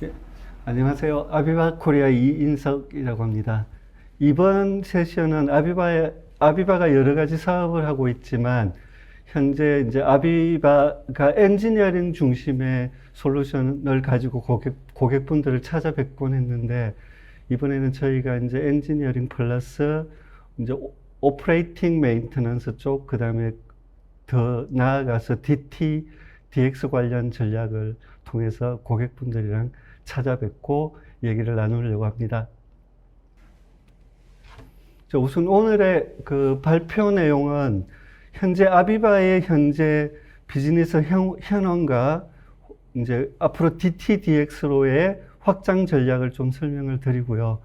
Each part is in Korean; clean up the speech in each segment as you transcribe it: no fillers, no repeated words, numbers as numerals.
예, 안녕하세요. 아비바 코리아 이인석이라고 합니다. 이번 세션은 아비바가 여러 가지 사업을 하고 있지만, 현재 이제 아비바가 엔지니어링 중심의 솔루션을 가지고 고객분들을 찾아뵙곤 했는데, 이번에는 저희가 이제 엔지니어링 플러스 이제 오퍼레이팅 메인테넌스 쪽, 그 다음에 더 나아가서 DX 관련 전략을 통해서 고객분들이랑 찾아뵙고 얘기를 나누려고 합니다. 우선 오늘의 그 발표 내용은 현재 아비바의 현재 비즈니스 현황과 이제 앞으로 DTDX로의 확장 전략을 좀 설명을 드리고요.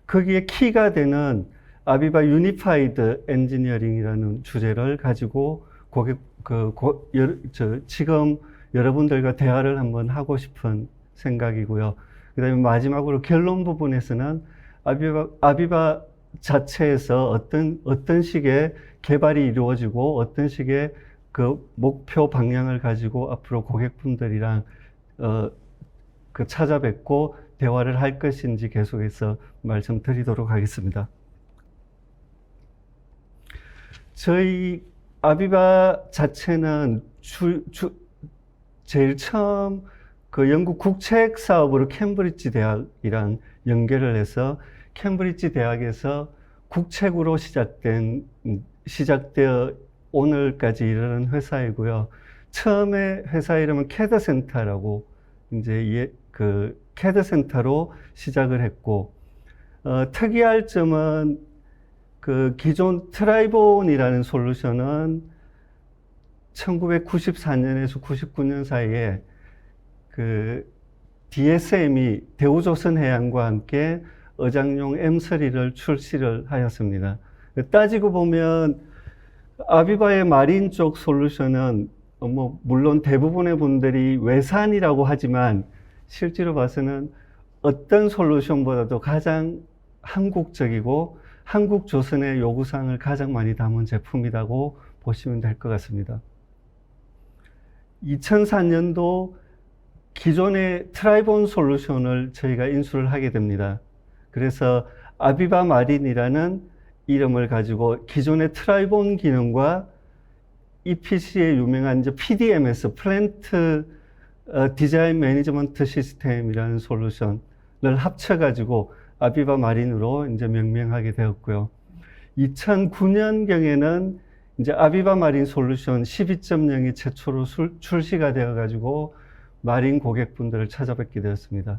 거기에 키가 되는 아비바 유니파이드 엔지니어링이라는 주제를 가지고 지금 여러분들과 대화를 한번 하고 싶은 생각이고요. 그 다음에 마지막으로 결론 부분에서는 아비바 자체에서 어떤 식의 개발이 이루어지고 어떤 식의 그 목표 방향을 가지고 앞으로 고객분들이랑 찾아뵙고 대화를 할 것인지 계속해서 말씀드리도록 하겠습니다. 저희 아비바 자체는 제일 처음 그 영국 국책 사업으로 캠브리지 대학이랑 연계를 해서 캠브리지 대학에서 국책으로 시작되어 오늘까지 이르는 회사이고요. 처음에 회사 이름은 캐드 센터라고 이제 캐드 센터로 시작을 했고, 특이할 점은 그 기존 트라이본이라는 솔루션은 1994년에서 99년 사이에 그 DSM이 대우조선해양과 함께 어장용 M3를 출시를 하였습니다. 따지고 보면 아비바의 마린 쪽 솔루션은 물론 대부분의 분들이 외산이라고 하지만 실제로 봐서는 어떤 솔루션보다도 가장 한국적이고 한국 조선의 요구사항을 가장 많이 담은 제품이라고 보시면 될 것 같습니다. 2004년도 기존의 트라이본 솔루션을 저희가 인수를 하게 됩니다. 그래서 아비바 마린이라는 이름을 가지고 기존의 트라이본 기능과 EPC의 유명한 이제 PDMS, 플랜트 디자인 매니지먼트 시스템이라는 솔루션을 합쳐가지고 아비바 마린으로 이제 명명하게 되었고요. 2009년경에는 이제 아비바 마린 솔루션 12.0이 최초로 출시가 되어가지고 마린 고객분들을 찾아뵙게 되었습니다.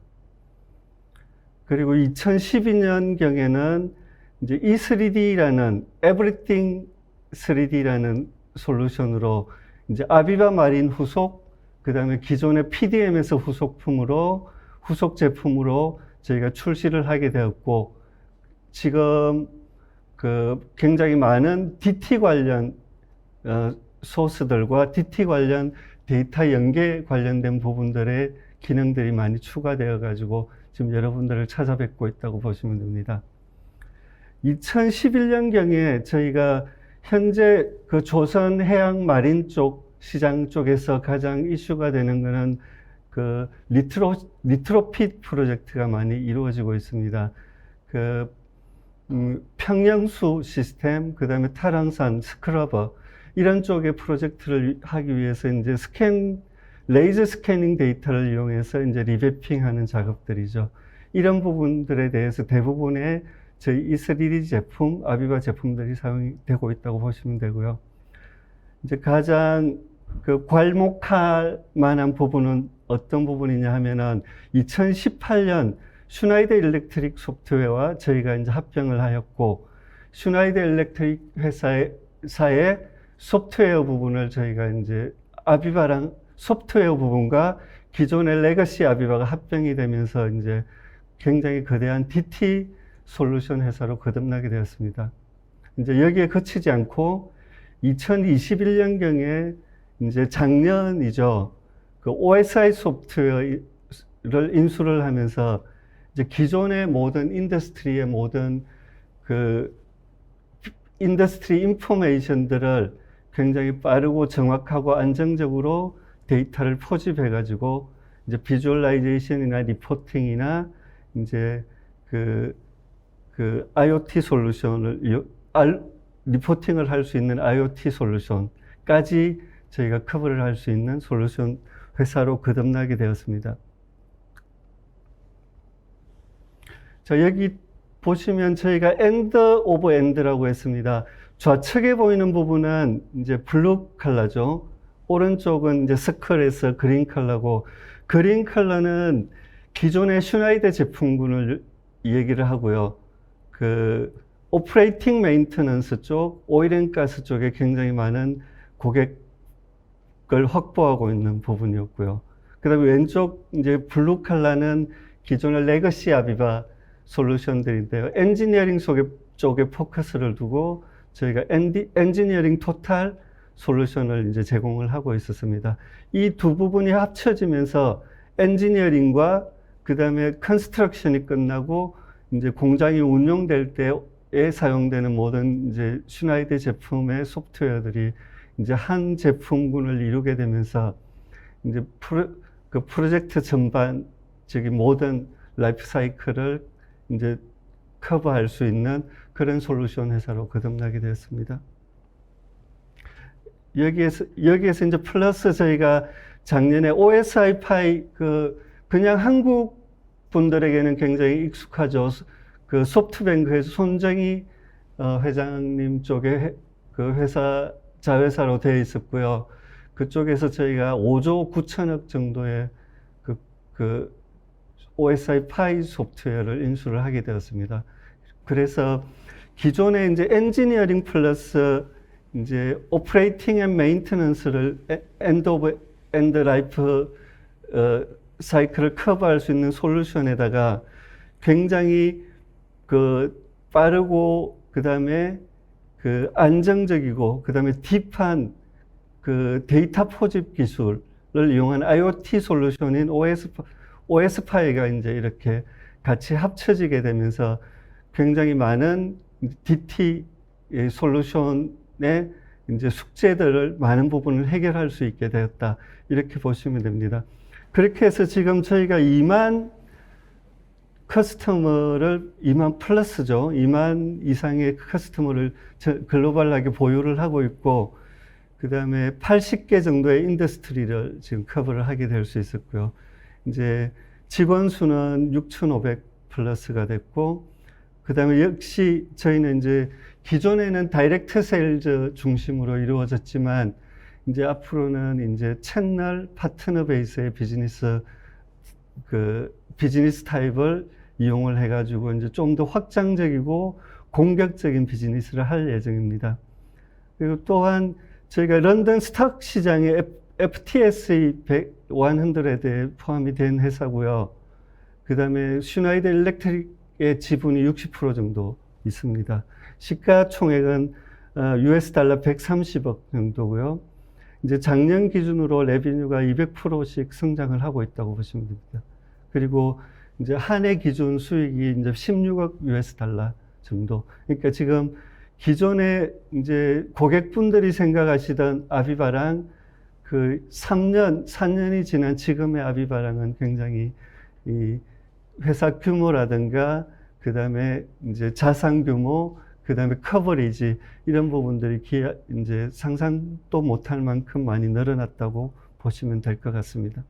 그리고 2012년경에는 이제 E3D라는 Everything 3D라는 솔루션으로 이제 아비바 마린 후속, 그 다음에 기존의 PDMS 후속 제품으로 저희가 출시를 하게 되었고, 지금 굉장히 많은 DT 관련 소스들과 DT 관련 데이터 연계 관련된 부분들의 기능들이 많이 추가되어 가지고 지금 여러분들을 찾아뵙고 있다고 보시면 됩니다. 2011년경에 저희가 현재 그 조선 해양 마린 쪽 시장 쪽에서 가장 이슈가 되는 것은 그 리트로핏 프로젝트가 많이 이루어지고 있습니다. 평형수 시스템, 그 다음에 탈항산, 스크러버, 이런 쪽의 프로젝트를 하기 위해서 이제 레이저 스캐닝 데이터를 이용해서 이제 리배핑 하는 작업들이죠. 이런 부분들에 대해서 대부분의 저희 E3D 제품, 아비바 제품들이 사용이 되고 있다고 보시면 되고요. 이제 가장 괄목할 만한 부분은 어떤 부분이냐 하면은 2018년 슈나이더 일렉트릭 소프트웨어와 저희가 이제 합병을 하였고, 슈나이더 일렉트릭 회사의 소프트웨어 부분을 저희가 이제 아비바랑 소프트웨어 부분과 기존의 레거시 아비바가 합병이 되면서 이제 굉장히 거대한 DT 솔루션 회사로 거듭나게 되었습니다. 이제 여기에 그치지 않고 2021년경에 이제 작년이죠. 그 OSI 소프트웨어를 인수를 하면서 이제 기존의 모든 인더스트리의 모든 인더스트리 인포메이션들을 굉장히 빠르고 정확하고 안정적으로 데이터를 포집해 가지고 이제 비주얼라이제이션이나 리포팅이나 이제 그 IoT 솔루션을 리포팅을 할 수 있는 IoT 솔루션까지 저희가 커버를 할 수 있는 솔루션 회사로 거듭나게 되었습니다. 자, 여기 보시면 저희가 엔드 오브 엔드라고 했습니다. 좌측에 보이는 부분은 이제 블루 컬러죠. 오른쪽은 이제 스컬에서 그린 컬러고, 그린 컬러는 기존의 슈나이더 제품군을 얘기를 하고요. 그 오퍼레이팅 메인터넌스 쪽, 오일 앤 가스 쪽에 굉장히 많은 고객을 확보하고 있는 부분이었고요. 그 다음에 왼쪽 이제 블루 컬러는 기존의 레거시 아비바 솔루션들인데요. 엔지니어링 쪽에 포커스를 두고 저희가 엔지니어링 토탈 솔루션을 이제 제공을 하고 있었습니다. 이 두 부분이 합쳐지면서 엔지니어링과 그 다음에 컨스트럭션이 끝나고 이제 공장이 운영될 때에 사용되는 모든 이제 슈나이더 제품의 소프트웨어들이 이제 한 제품군을 이루게 되면서 이제 그 프로젝트 전반적인 모든 라이프 사이클을 이제 커버할 수 있는 그런 솔루션 회사로 거듭나게 되었습니다. 여기에서 이제 플러스 저희가 작년에 OSI 파이 그냥 한국 분들에게는 굉장히 익숙하죠. 그 소프트뱅크에서 손정희 회장님 쪽에 그 회사 자회사로 되어 있었고요. 그쪽에서 저희가 5조 9천억 정도의 그 OSI 파이 소프트웨어를 인수를 하게 되었습니다. 그래서 기존에 이제 엔지니어링 플러스 이제 오퍼레이팅 앤 메인테넌스를 엔드 오브 엔드 라이프 사이클을 커버할 수 있는 솔루션에다가 굉장히 그 빠르고 그다음에 그 안정적이고 그다음에 딥한 그 데이터 포집 기술을 이용한 IoT 솔루션인 OS파이가 이제 이렇게 같이 합쳐지게 되면서 굉장히 많은 DT 솔루션의 이제 숙제들을 많은 부분을 해결할 수 있게 되었다. 이렇게 보시면 됩니다. 그렇게 해서 지금 저희가 2만 커스터머를 2만 플러스죠. 2만 이상의 커스터머를 글로벌하게 보유를 하고 있고 그 다음에 80개 정도의 인더스트리를 지금 커버를 하게 될 수 있었고요. 이제 직원 수는 6,500 플러스가 됐고 그 다음에 역시 저희는 이제 기존에는 다이렉트 세일즈 중심으로 이루어졌지만 이제 앞으로는 이제 채널 파트너 베이스의 비즈니스 타입을 이용을 해가지고 이제 좀 더 확장적이고 공격적인 비즈니스를 할 예정입니다. 그리고 또한 저희가 런던 스톡 시장에 FTSE 100에 포함이 된 회사고요. 그 다음에 슈나이더 일렉트릭의 지분이 60% 정도 있습니다. 시가총액은 US 달러 130억 정도고요. 이제 작년 기준으로 레비뉴가 200%씩 성장을 하고 있다고 보시면 됩니다. 그리고 이제 한 해 기준 수익이 이제 16억 US 달러 정도. 그러니까 지금 기존에 이제 고객분들이 생각하시던 아비바랑 그 4년이 지난 지금의 아비바랑은 굉장히 이 회사 규모라든가 그 다음에 이제 자산 규모, 그 다음에 커버리지 이런 부분들이 이제 상상도 못할 만큼 많이 늘어났다고 보시면 될 것 같습니다.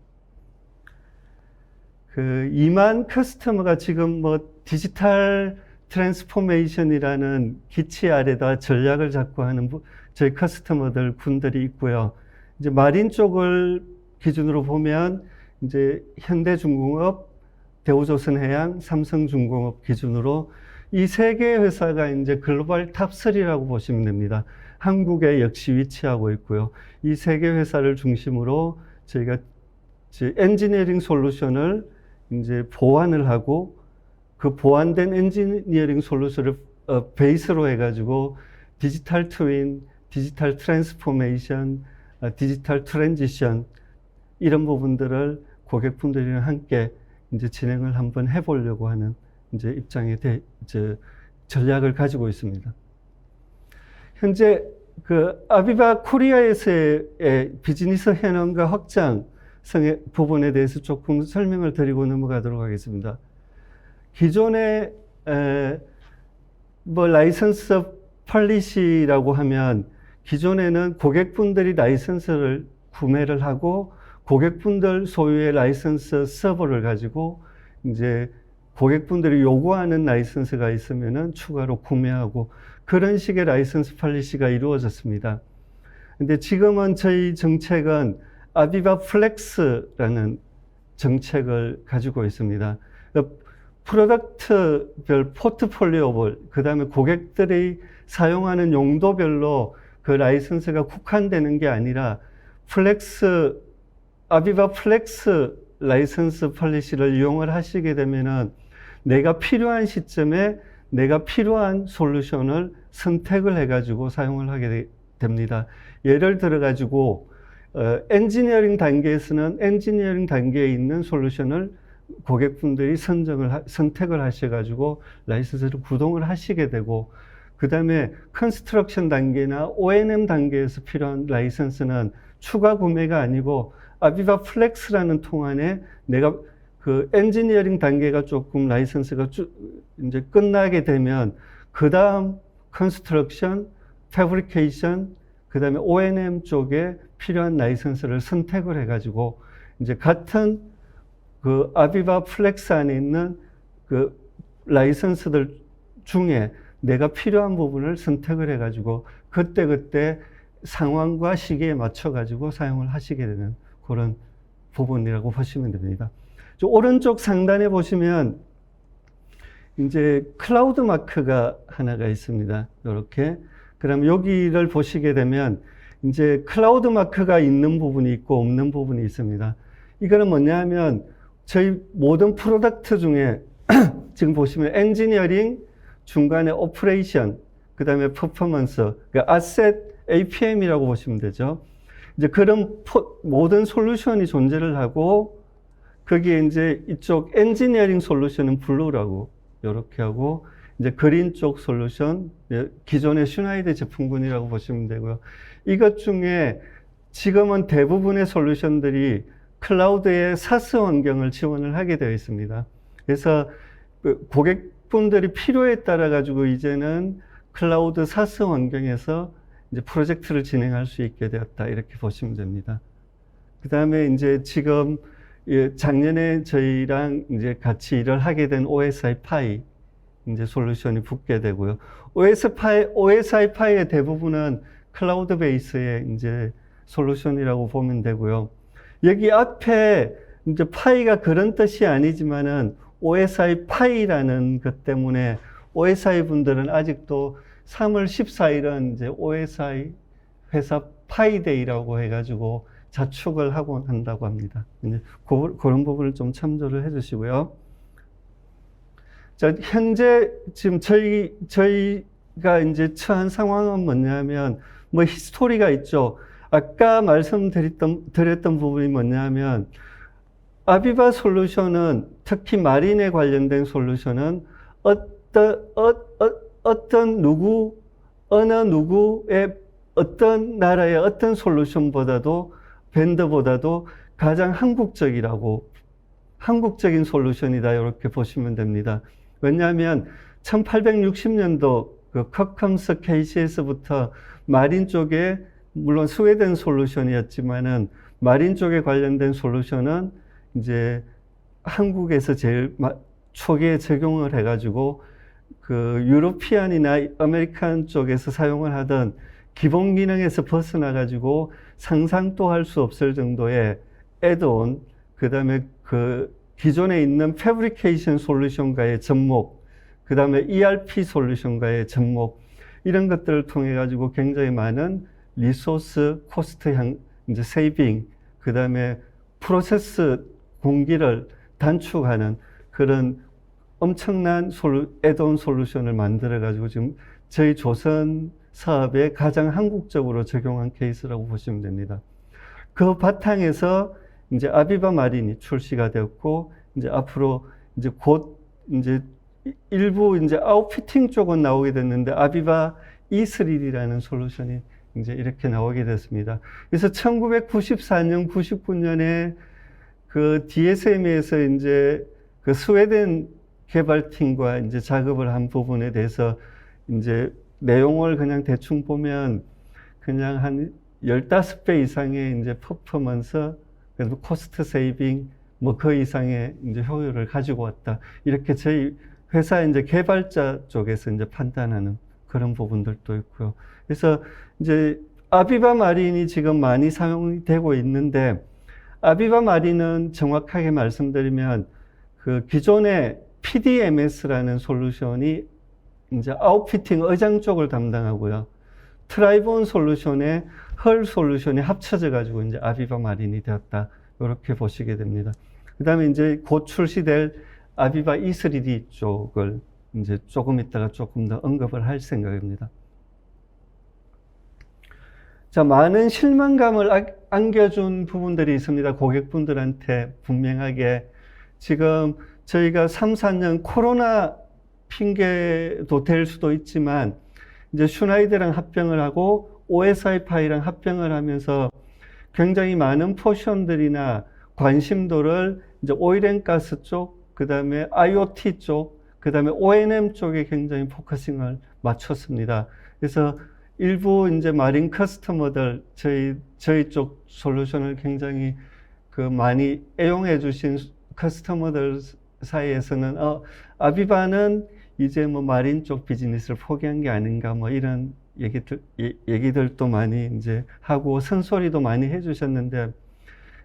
그 2만 커스터머가 지금 뭐 디지털 트랜스포메이션이라는 기치 아래다 전략을 잡고 하는 저희 커스터머들 군들이 있고요. 이제 마린 쪽을 기준으로 보면 이제 현대중공업, 대우조선해양, 삼성중공업 기준으로 이 세 개 회사가 이제 글로벌 탑3라고 보시면 됩니다. 한국에 역시 위치하고 있고요. 이 세 개 회사를 중심으로 저희가 이제 엔지니어링 솔루션을 이제 보완을 하고 그 보완된 엔지니어링 솔루션을 베이스로 해가지고 디지털 트윈, 디지털 트랜스포메이션, 디지털 트랜지션 이런 부분들을 고객분들이랑 함께 이제 진행을 한번 해보려고 하는 이제 입장에 전략을 가지고 있습니다. 현재 그 아비바 코리아에서의 비즈니스 현황과 확장 부분에 대해서 조금 설명을 드리고 넘어가도록 하겠습니다. 기존에 라이선스 폴리시라고 하면 기존에는 고객분들이 라이선스를 구매를 하고 고객분들 소유의 라이선스 서버를 가지고 이제 고객분들이 요구하는 라이선스가 있으면은 추가로 구매하고 그런 식의 라이선스 폴리시가 이루어졌습니다. 근데 지금은 저희 정책은 아비바 플렉스라는 정책을 가지고 있습니다. 프로덕트별, 포트폴리오별, 그 다음에 고객들이 사용하는 용도별로 그 라이선스가 국한되는 게 아니라 아비바 플렉스 라이선스 폴리시를 이용을 하시게 되면은 내가 필요한 시점에 내가 필요한 솔루션을 선택을 해가지고 사용을 하게 됩니다. 예를 들어가지고, 엔지니어링 단계에서는 엔지니어링 단계에 있는 솔루션을 고객분들이 선택을 하셔가지고 라이선스를 구동을 하시게 되고, 그 다음에 컨스트럭션 단계나 O&M 단계에서 필요한 라이선스는 추가 구매가 아니고 아비바 플렉스라는 통안에 내가 그 엔지니어링 단계가 조금 라이선스가 이제 끝나게 되면 그 다음 컨스트럭션, 패브리케이션, 그 다음에 O&M 쪽에 필요한 라이선스를 선택을 해가지고 이제 같은 그 아비바 플렉스 안에 있는 그 라이선스들 중에 내가 필요한 부분을 선택을 해가지고 그때 상황과 시기에 맞춰가지고 사용을 하시게 되는 그런 부분이라고 보시면 됩니다. 오른쪽 상단에 보시면 이제 클라우드 마크가 하나가 있습니다. 이렇게. 그럼 여기를 보시게 되면 이제 클라우드 마크가 있는 부분이 있고 없는 부분이 있습니다. 이거는 뭐냐 하면 저희 모든 프로덕트 중에 지금 보시면 엔지니어링, 중간에 오퍼레이션, 그 다음에 퍼포먼스, 그러니까 아셋 APM이라고 보시면 되죠. 이제 그런 모든 솔루션이 존재를 하고 거기에 이제 이쪽 엔지니어링 솔루션은 블루라고 이렇게 하고 이제 그린 쪽 솔루션, 기존의 슈나이드 제품군이라고 보시면 되고요. 이것 중에 지금은 대부분의 솔루션들이 클라우드의 사스 환경을 지원을 하게 되어 있습니다. 그래서 고객분들이 필요에 따라 가지고 이제는 클라우드 사스 환경에서 이제 프로젝트를 진행할 수 있게 되었다 이렇게 보시면 됩니다. 그 다음에 이제 지금 작년에 저희랑 이제 같이 일을 하게 된 OSI 파이 이제 솔루션이 붙게 되고요. OSI 파이의 대부분은 클라우드 베이스의 이제 솔루션이라고 보면 되고요. 여기 앞에 이제 파이가 그런 뜻이 아니지만은 OSI 파이라는 것 때문에 OSI 분들은 아직도 3월 14일은 이제 OSI 회사 파이데이라고 해가지고 자축을 하고 한다고 합니다. 그런 부분을 좀 참조를 해주시고요. 자, 현재 지금 저희가 이제 처한 상황은 뭐냐면 히스토리가 있죠. 아까 드렸던 부분이 뭐냐면 아비바 솔루션은 특히 마린에 관련된 솔루션은 어느 누구의 어떤 나라의 어떤 솔루션보다도 밴더보다도 가장 한국적인 솔루션이다 이렇게 보시면 됩니다. 왜냐하면 1860년도 그 커컴스 KCS부터 마린 쪽에 물론 스웨덴 솔루션이었지만은 마린 쪽에 관련된 솔루션은 이제 한국에서 제일 초기에 적용을 해가지고 그 유로피안이나 아메리칸 쪽에서 사용을 하던 기본 기능에서 벗어나가지고 상상도 할 수 없을 정도의 애드온, 그 다음에 그 기존에 있는 패브리케이션 솔루션과의 접목, 그 다음에 ERP 솔루션과의 접목, 이런 것들을 통해 가지고 굉장히 많은 리소스 코스트 이제 세이빙, 그 다음에 프로세스 공기를 단축하는 그런 엄청난 애드온 솔루션을 만들어 가지고 지금 저희 조선 사업에 가장 한국적으로 적용한 케이스라고 보시면 됩니다. 그 바탕에서 이제 아비바 마린이 출시가 되었고, 이제 앞으로 이제 곧 이제 일부 이제 아웃피팅 쪽은 나오게 됐는데 아비바 E3D라는 솔루션이 이제 이렇게 나오게 됐습니다. 그래서 1994년, 99년에 그 DSM에서 이제 그 스웨덴 개발팀과 이제 작업을 한 부분에 대해서 이제 내용을 그냥 대충 보면 그냥 한 15배 이상의 이제 퍼포먼스, 그래서 코스트 세이빙, 뭐 그 이상의 이제 효율을 가지고 왔다. 이렇게 저희 회사 이제 개발자 쪽에서 이제 판단하는 그런 부분들도 있고요. 그래서 이제 아비바 마린이 지금 많이 사용되고 있는데, 아비바 마린은 정확하게 말씀드리면 그 기존의 PDMS라는 솔루션이 이제 아웃피팅 의장 쪽을 담당하고요. 트라이본 솔루션에 헐 솔루션이 합쳐져 가지고 이제 아비바 마린이 되었다. 이렇게 보시게 됩니다. 그 다음에 이제 곧 출시될 아비바 E3D 쪽을 이제 조금 있다가 조금 더 언급을 할 생각입니다. 자, 많은 실망감을 안겨준 부분들이 있습니다. 고객분들한테 분명하게. 지금 저희가 3, 4년 코로나 핑계도 될 수도 있지만, 이제 슈나이드랑 합병을 하고 OSI 파이랑 합병을 하면서 굉장히 많은 포션들이나 관심도를 이제 오일앤가스 쪽, 그 다음에 IoT 쪽, 그 다음에 O&M 쪽에 굉장히 포커싱을 맞췄습니다. 그래서 일부 이제 마린 커스터머들, 저희 쪽 솔루션을 굉장히 그 많이 애용해 주신 커스터머들 사이에서는, 아비바는 이제 뭐 마린 쪽 비즈니스를 포기한 게 아닌가, 뭐 이런 얘기들도 많이 이제 하고 쓴소리도 많이 해 주셨는데,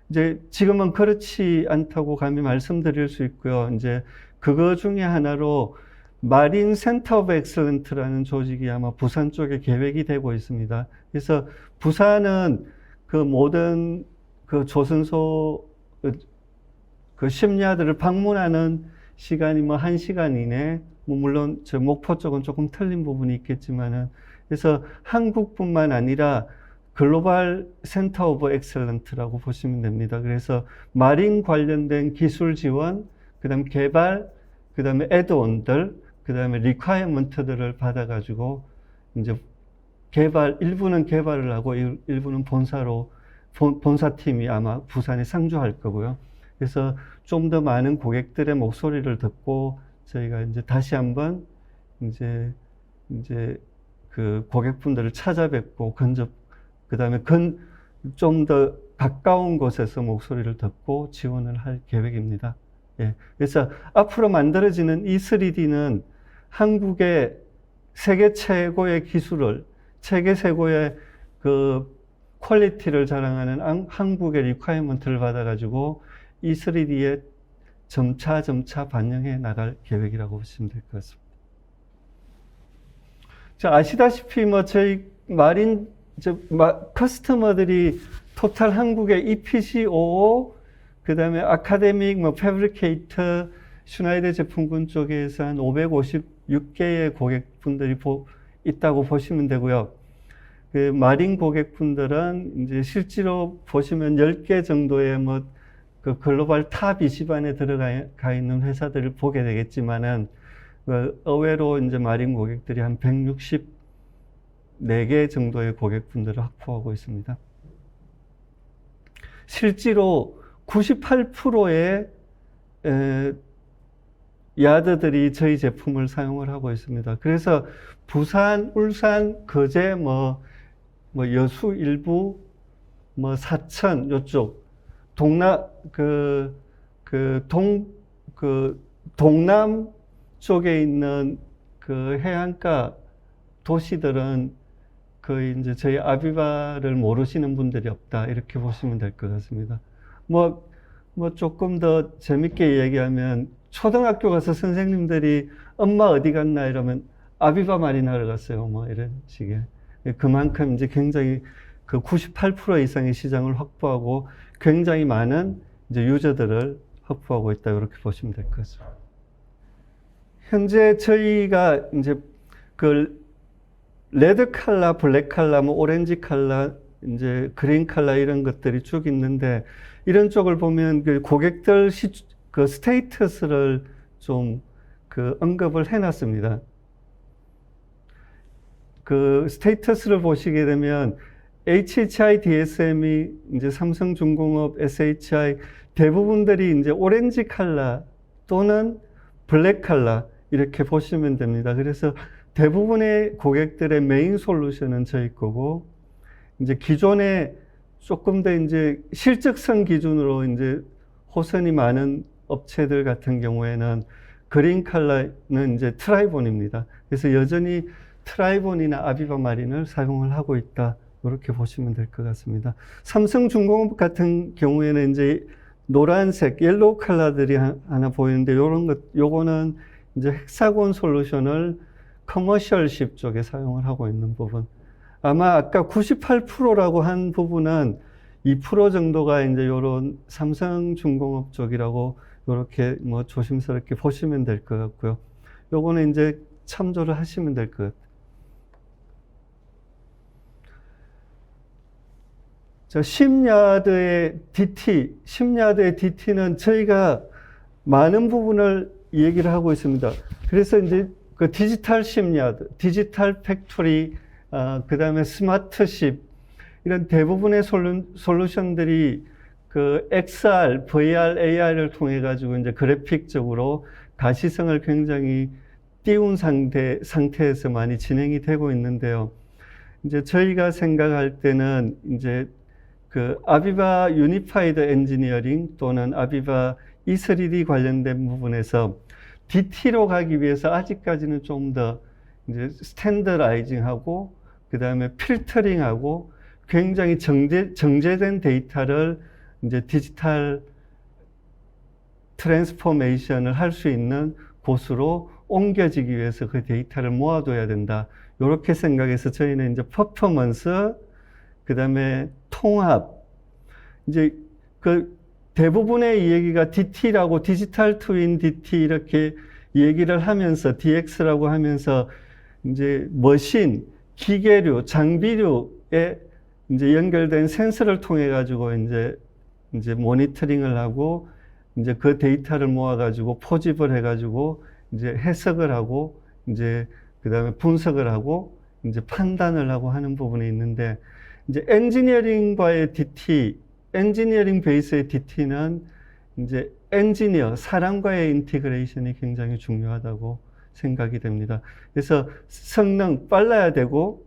이제 지금은 그렇지 않다고 감히 말씀드릴 수 있고요. 이제 그거 중에 하나로 마린 센터 오브 엑셀런트라는 조직이 아마 부산 쪽에 계획이 되고 있습니다. 그래서 부산은 그 모든 그 조선소 그 심야들을 방문하는 시간이 뭐 1시간 이내, 뭐 물론 저 목포 쪽은 조금 틀린 부분이 있겠지만은, 그래서 한국뿐만 아니라 글로벌 센터 오브 엑셀런트라고 보시면 됩니다. 그래서 마린 관련된 기술 지원, 그 다음에 개발, 그 다음에 애드온들, 그 다음에 리콰이어먼트들을 받아가지고 이제 일부는 개발을 하고 일부는 본사팀이 아마 부산에 상주할 거고요. 그래서 좀 더 많은 고객들의 목소리를 듣고 저희가 이제 다시 한번 이제 그 고객분들을 찾아뵙고 그 다음에 좀 더 가까운 곳에서 목소리를 듣고 지원을 할 계획입니다. 예. 그래서 앞으로 만들어지는 E3D는 한국의 세계 최고의 기술을, 세계 최고의 그 퀄리티를 자랑하는 한국의 리콰이어먼트를 받아가지고 E3D에 점차 반영해 나갈 계획이라고 보시면 될 것 같습니다. 자, 아시다시피 뭐 저희 마린 커스터머들이 토탈 한국의 EPC55, 그 다음에 아카데믹, 뭐 패브리케이터, 슈나이더 제품군 쪽에서 한 556개의 고객분들이 있다고 보시면 되고요. 그 마린 고객분들은 이제 실제로 보시면 10개 정도의 뭐 그 글로벌 탑 20안에 들어가 있는 회사들을 보게 되겠지만은, 의외로 이제 마린 고객들이 한 164개 정도의 고객분들을 확보하고 있습니다. 실제로 98%의 야드들이 저희 제품을 사용을 하고 있습니다. 그래서 부산, 울산, 거제, 뭐 여수 일부, 뭐 사천 요쪽 동남 쪽에 있는 그 해안가 도시들은 거의 이제 저희 아비바를 모르시는 분들이 없다, 이렇게 보시면 될 것 같습니다. 뭐 조금 더 재밌게 얘기하면, 초등학교 가서 선생님들이 엄마 어디 갔나 이러면 아비바 마린하러 갔어요, 뭐 이런 식의. 그만큼 이제 굉장히 그 98% 이상의 시장을 확보하고 굉장히 많은 이제 유저들을 확보하고 있다, 이렇게 보시면 될 것 같습니다. 현재 저희가 이제 그 레드 칼라, 블랙 칼라, 뭐 오렌지 칼라, 이제 그린 칼라 이런 것들이 쭉 있는데, 이런 쪽을 보면 그 고객들 그 스테이터스를 좀 그 언급을 해놨습니다. 그 스테이터스를 보시게 되면 HHI DSM이 이제 삼성중공업, SHI, 대부분들이 이제 오렌지 컬러 또는 블랙 컬러 이렇게 보시면 됩니다. 그래서 대부분의 고객들의 메인 솔루션은 저희 거고, 이제 기존에 조금 더 이제 실적성 기준으로 이제 호선이 많은 업체들 같은 경우에는 그린 컬러는 이제 트라이본입니다. 그래서 여전히 트라이본이나 아비바 마린을 사용을 하고 있다. 이렇게 보시면 될 것 같습니다. 삼성중공업 같은 경우에는 이제 노란색, 옐로우 컬러들이 하나 보이는데, 요거는 이제 헥사곤 솔루션을 커머셜십 쪽에 사용을 하고 있는 부분. 아마 아까 98%라고 한 부분은 2% 정도가 이제 요런 삼성중공업 쪽이라고 요렇게 뭐 조심스럽게 보시면 될 것 같고요. 요거는 이제 참조를 하시면 될 것 같아요. 자, 10야드의 DT는 저희가 많은 부분을 얘기를 하고 있습니다. 그래서 이제 그 디지털 10야드, 디지털 팩토리, 그 다음에 스마트 10, 이런 대부분의 솔루션들이 그 XR, VR, AR을 통해 가지고 이제 그래픽적으로 가시성을 굉장히 띄운 상태에서 많이 진행이 되고 있는데요. 이제 저희가 생각할 때는 이제 그 아비바 유니파이드 엔지니어링 또는 아비바 E3D 관련된 부분에서 DT로 가기 위해서 아직까지는 좀 더 이제 스탠더라이징하고 그 다음에 필터링하고 굉장히 정제된 데이터를 이제 디지털 트랜스포메이션을 할 수 있는 곳으로 옮겨지기 위해서 그 데이터를 모아둬야 된다. 이렇게 생각해서 저희는 이제 퍼포먼스, 그 다음에 통합, 이제 그 대부분의 이 얘기가 DT라고 디지털 트윈 DT 이렇게 얘기를 하면서 DX라고 하면서 이제 머신, 기계류, 장비류에 이제 연결된 센서를 통해 가지고 이제 모니터링을 하고 이제 그 데이터를 모아 가지고 포집을 해 가지고 이제 해석을 하고 이제 그다음에 분석을 하고 이제 판단을 하고 하는 부분이 있는데, 이제 엔지니어링과의 DT, 엔지니어링 베이스의 DT는 이제 엔지니어, 사람과의 인티그레이션이 굉장히 중요하다고 생각이 됩니다. 그래서 성능 빨라야 되고,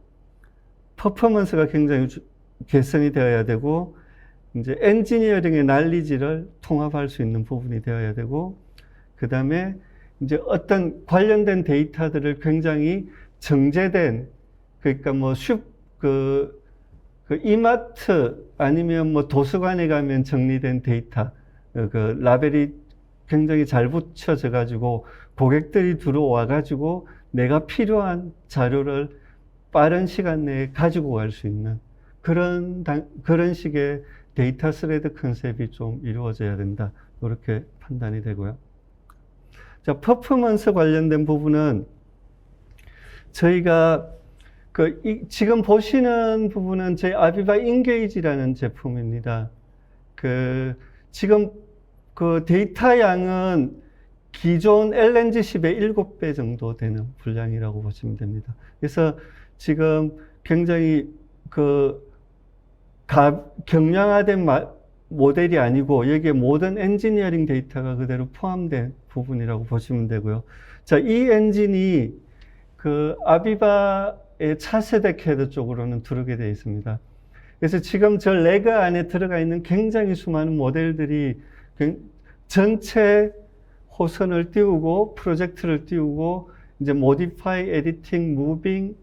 퍼포먼스가 굉장히 개선이 되어야 되고, 이제 엔지니어링의 난리지를 통합할 수 있는 부분이 되어야 되고, 그 다음에 이제 어떤 관련된 데이터들을 굉장히 정제된, 그러니까 뭐 그 이마트 아니면 뭐 도서관에 가면 정리된 데이터, 그 라벨이 굉장히 잘 붙여져 가지고 고객들이 들어와 가지고 내가 필요한 자료를 빠른 시간 내에 가지고 갈 수 있는 그런 식의 데이터 스레드 컨셉이 좀 이루어져야 된다. 이렇게 판단이 되고요. 자, 퍼포먼스 관련된 부분은 저희가 지금 보시는 부분은 저희 아비바 인게이지라는 제품입니다. 지금 그 데이터 양은 기존 LNG10의 7배 정도 되는 분량이라고 보시면 됩니다. 그래서 지금 굉장히 경량화된 모델이 아니고 여기에 모든 엔지니어링 데이터가 그대로 포함된 부분이라고 보시면 되고요. 자, 이 엔진이 그 아비바의 차세대 캐드 쪽으로는 들어오게 되어 있습니다. 그래서 지금 저 레그 안에 들어가 있는 굉장히 수많은 모델들이 전체 호선을 띄우고 프로젝트를 띄우고 이제 모디파이, 에디팅, 무빙,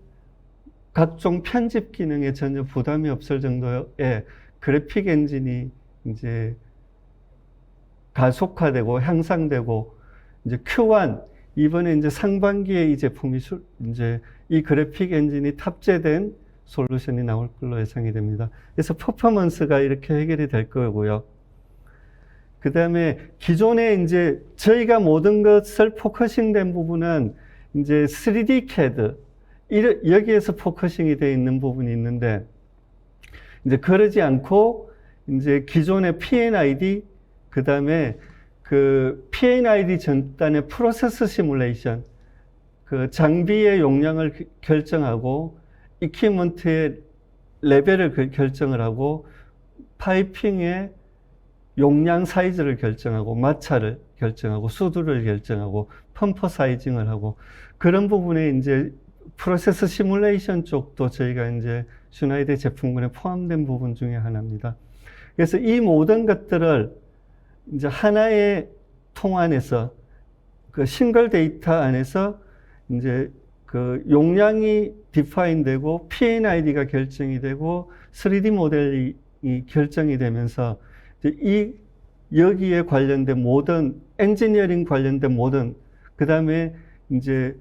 각종 편집 기능에 전혀 부담이 없을 정도의 그래픽 엔진이 이제 가속화되고 향상되고, 이제 Q1 이번에 이제 상반기에 이 제품이 이제 이 그래픽 엔진이 탑재된 솔루션이 나올 걸로 예상이 됩니다. 그래서 퍼포먼스가 이렇게 해결이 될 거고요. 그 다음에 기존에 이제 저희가 모든 것을 포커싱된 부분은 이제 3D CAD, 여기에서 포커싱이 되어 있는 부분이 있는데, 이제 그러지 않고 이제 기존의 P&ID, 그 다음에 그 P&ID 전단의 프로세스 시뮬레이션, 그 장비의 용량을 결정하고 이퀴먼트의 레벨을 결정을 하고 파이핑의 용량 사이즈를 결정하고 마찰을 결정하고 수두를 결정하고 펌프 사이징을 하고 그런 부분에 이제 프로세스 시뮬레이션 쪽도 저희가 이제 슈나이더 제품군에 포함된 부분 중에 하나입니다. 그래서 이 모든 것들을 이제 하나의 통 안에서 그 싱글 데이터 안에서 이제 그 용량이 디파인 되고 P&ID가 결정이 되고 3D 모델이 결정이 되면서 이제 여기에 관련된 모든 엔지니어링 관련된 모든 그 다음에 이제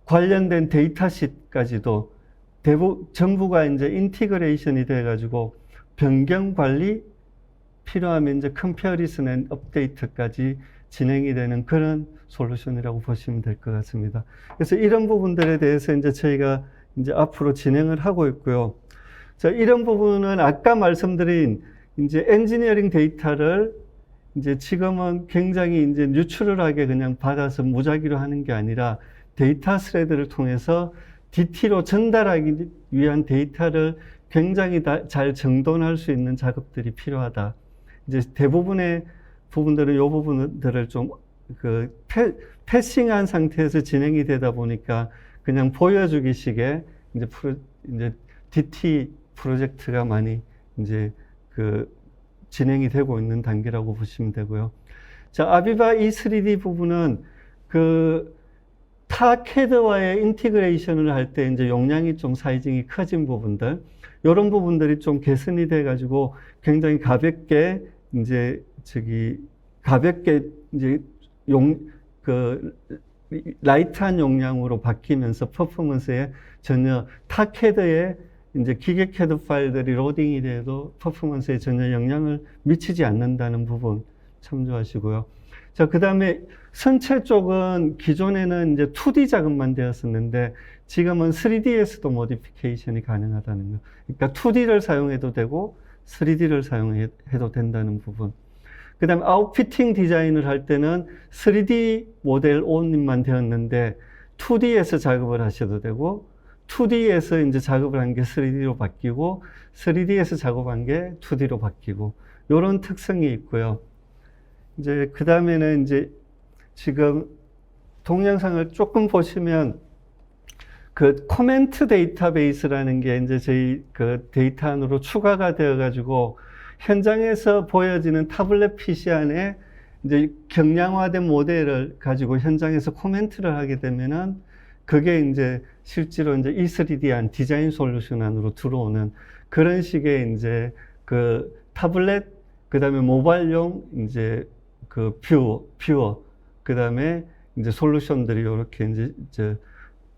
관련된 데이터시트까지도 전부가 이제 인티그레이션이 돼가지고 변경 관리 필요하면 이제 컴패리슨 앤 업데이트까지 진행이 되는 그런 솔루션이라고 보시면 될 것 같습니다. 그래서 이런 부분들에 대해서 이제 저희가 이제 앞으로 진행을 하고 있고요. 자, 이런 부분은 아까 말씀드린 이제 엔지니어링 데이터를 이제 지금은 굉장히 이제 뉴트럴하게 그냥 받아서 무작위로 하는 게 아니라 데이터 스레드를 통해서 DT로 전달하기 위한 데이터를 굉장히 잘 정돈할 수 있는 작업들이 필요하다. 이제 대부분의 부분들은 이 부분들을 좀 패싱한 상태에서 진행이 되다 보니까 그냥 보여주기식의 이제 DT 프로젝트가 많이 이제 진행이 되고 있는 단계라고 보시면 되고요. 자, 아비바 E3D 부분은 타 캐드와의 인티그레이션을 할 때 이제 용량이 좀 사이징이 커진 부분들, 이런 부분들이 좀 개선이 돼가지고 굉장히 가볍게 이제 라이트한 용량으로 바뀌면서 퍼포먼스에 전혀 타 캐드의 이제 기계 캐드 파일들이 로딩이 돼도 퍼포먼스에 전혀 영향을 미치지 않는다는 부분 참조하시고요. 자, 그 다음에 선체 쪽은 기존에는 이제 2D 작업만 되었었는데 지금은 3D에서도 모디피케이션이 가능하다는 거. 그러니까 2D를 사용해도 되고 3D를 사용해도 된다는 부분. 그 다음에 아웃피팅 디자인을 할 때는 3D 모델 온만 되었는데 2D에서 작업을 하셔도 되고 2D에서 이제 작업을 한 게 3D로 바뀌고 3D에서 작업한 게 2D로 바뀌고 이런 특성이 있고요. 이제 그 다음에는 이제 지금 동영상을 조금 보시면 코멘트 데이터베이스라는 게 이제 저희 데이터 안으로 추가가 되어 가지고 현장에서 보여지는 타블렛 PC 안에 이제 경량화된 모델을 가지고 현장에서 코멘트를 하게 되면은 그게 이제 실제로 이제 E3D 안 디자인 솔루션 안으로 들어오는 그런 식의 이제 타블렛, 그 다음에 모바일용 이제 뷰어, 그 다음에 이제 솔루션들이 이렇게 이제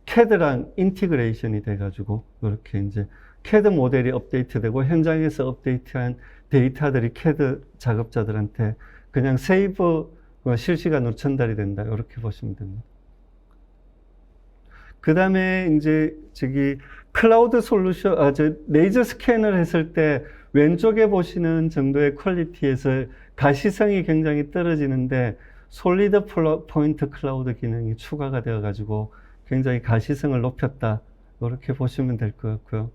CAD랑 인티그레이션이 돼가지고 이렇게 이제 CAD 모델이 업데이트되고 현장에서 업데이트한 데이터들이 CAD 작업자들한테 그냥 세이브 실시간으로 전달이 된다. 이렇게 보시면 됩니다. 그 다음에 이제 클라우드 솔루션, 레이저 스캔을 했을 때 왼쪽에 보시는 정도의 퀄리티에서 가시성이 굉장히 떨어지는데 솔리드 포인트 클라우드 기능이 추가가 되어 가지고 굉장히 가시성을 높였다. 이렇게 보시면 될 것 같고요.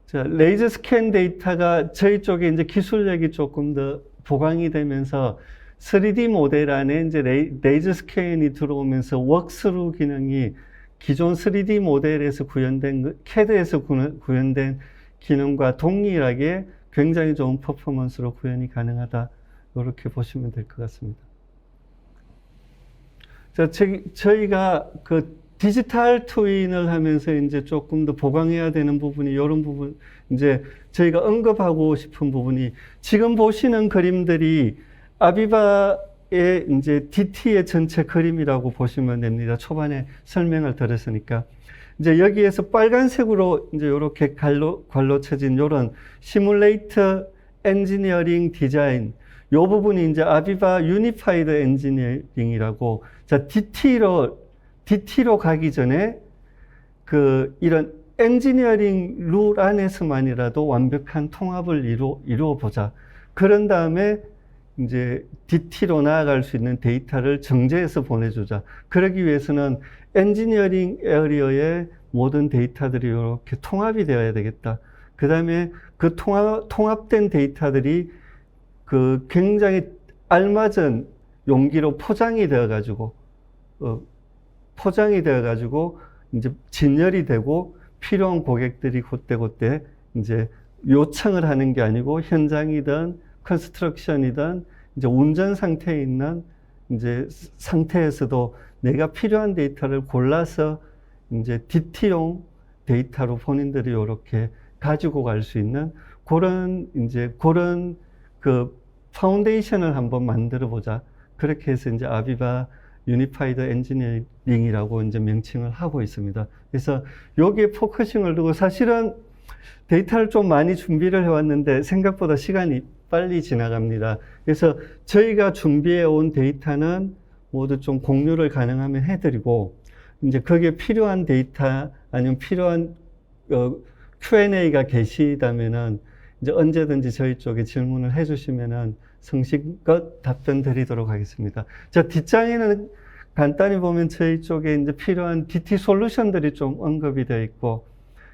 자, 레이저 스캔 데이터가 저희 쪽에 이제 기술력이 조금 더 보강이 되면서 3D 모델 안에 이제 레이저 스캔이 들어오면서 웍스루 기능이 기존 3D 모델에서 구현된, CAD에서 구현된 기능과 동일하게 굉장히 좋은 퍼포먼스로 구현이 가능하다. 이렇게 보시면 될 것 같습니다. 자, 저희가 디지털 트윈을 하면서 이제 조금 더 보강해야 되는 부분이 이런 부분, 이제 저희가 언급하고 싶은 부분이 지금 보시는 그림들이 아비바의 이제 DT의 전체 그림이라고 보시면 됩니다. 초반에 설명을 드렸으니까. 이제 여기에서 빨간색으로 이제 이렇게 관로 쳐진 이런 시뮬레이터 엔지니어링 디자인, 요 부분이 이제 아비바 유니파이드 엔지니어링이라고, 자, DT로 가기 전에 이런 엔지니어링 룰 안에서만이라도 완벽한 통합을 이루어 보자. 그런 다음에 이제 DT로 나아갈 수 있는 데이터를 정제해서 보내주자. 그러기 위해서는 엔지니어링 에어리어의 모든 데이터들이 이렇게 통합이 되어야 되겠다. 그 다음에 그 통합된 데이터들이 그 굉장히 알맞은 용기로 포장이 되어가지고, 이제 진열이 되고 필요한 고객들이 그때 이제 요청을 하는 게 아니고 현장이든 컨스트럭션이든 이제 운전 상태에 있는 이제 상태에서도 내가 필요한 데이터를 골라서 이제 DT용 데이터로 본인들이 이렇게 가지고 갈 수 있는 그런 그 파운데이션을 한번 만들어 보자. 그렇게 해서 이제 아비바 유니파이드 엔지니어링이라고 이제 명칭을 하고 있습니다. 그래서 여기에 포커싱을 두고 사실은 데이터를 좀 많이 준비를 해왔는데 생각보다 시간이 빨리 지나갑니다. 그래서 저희가 준비해 온 데이터는 모두 좀 공유를 가능하면 해드리고, 이제 거기에 필요한 데이터 아니면 필요한 Q&A가 계시다면은 이제 언제든지 저희 쪽에 질문을 해주시면은 성실껏 답변 드리도록 하겠습니다. 자, 뒷장에는 간단히 보면 저희 쪽에 이제 필요한 DT 솔루션들이 좀 언급이 되어 있고,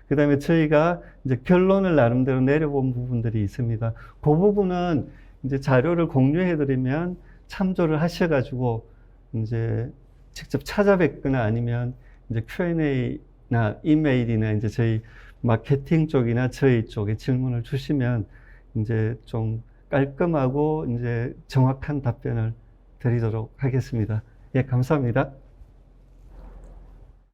그 다음에 저희가 이제 결론을 나름대로 내려본 부분들이 있습니다. 그 부분은 이제 자료를 공유해드리면 참조를 하셔가지고 이제 직접 찾아뵙거나 아니면 이제 Q&A나 이메일이나 이제 저희 마케팅 쪽이나 저희 쪽에 질문을 주시면 이제 좀 깔끔하고 이제 정확한 답변을 드리도록 하겠습니다. 예, 감사합니다.